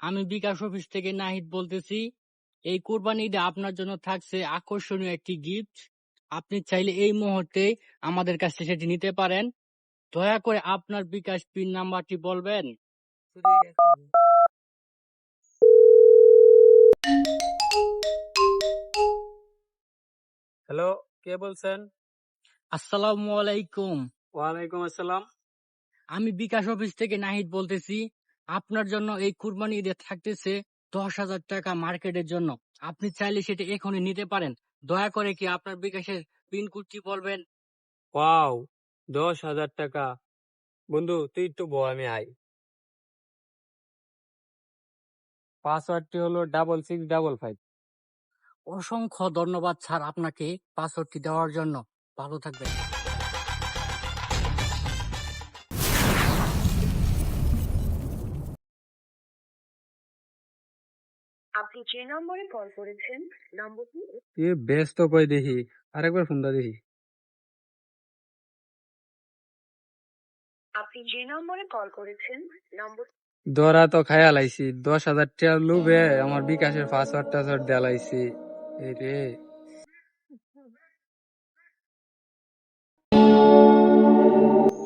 আমি বিকাশ অফিস থেকে নাহিদ বলতেছি। এই কোরবানি ঈদে আপনার জন্য থাকছে আকর্ষণীয় একটি গিফট। আপনি চাইলে এই মুহূর্তে আমাদের কাছ থেকে সেটি নিতে পারেন। দয়া করে আপনার বিকাশ পিন নাম্বারটি বলবেন। হ্যালো, কে বলছেন? আসসালামু আলাইকুম। ওয়ালাইকুম আসসালাম। আমি বিকাশ অফিস থেকে নাহিদ বলতেছি। আপনার জন্য এই কুরবানি ঈদে থাকতেছে 10,000 টাকা মার্কেটের জন্য। আপনি চাইলে সেটা এখনই নিতে পারেন। দয়া করে কি আপনার বিকাশের পিন কোডটি বলবেন। ওয়াও, 10,000 টাকা। বন্ধু তুই একটু বল, আমি আই। পাসওয়ার্ডটি হলো 6655। অসংখ্য ধন্যবাদ স্যার আপনাকে পাসওয়ার্ডটি দেওয়ার জন্য। ভালো থাকবেন। আপনি যে নম্বরে কল করেছেন নম্বরটি তুই ব্যস্ত কই দেখি, আরেকবার ফোনটা দেখি। আপনি যে নম্বরে কল করেছেন নম্বর ধরা তো খায়া লাইছি, 10,000 টাকা লুবে আমার বিকাশের পাসওয়ার্ড টাসওয়ার্ড দেয়া লাইছি। এই রে,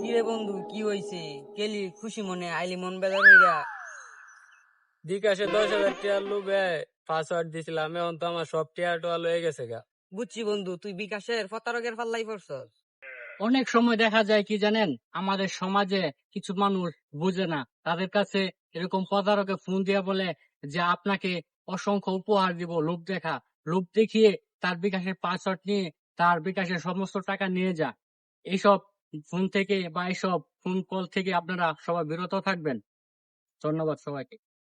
কি রে বন্ধু, কি হইছে? গেলি খুশি মনে আইলি মন বেজার হইয়া। বিকাশে 10,000 টাকা লুবে পাসওয়ার্ড দিছিলাম, এখন তো আমার সব টাকা টোয়া লয়ে গেছে গা। বুঝছি বন্ধু, তুই বিকাশের প্রতারকের পাল্লাই পড়ছস। অনেক সময় দেখা যায় কি জানেন, আমাদের সমাজে কিছু মানুষ বুঝে না, তাদের কাছে এরকম প্রতারকে ফোন দিয়া বলে যে আপনাকে অসংখ্য উপহার দিব, লোভ দেখিয়ে তার বিকাশের পাসওয়ার্ড নিয়ে তার বিকাশের সমস্ত টাকা নিয়ে যা। এইসব ফোন থেকে বা এইসব ফোন কল থেকে আপনারা সবাই বিরত থাকবেন। ধন্যবাদ সবাইকে।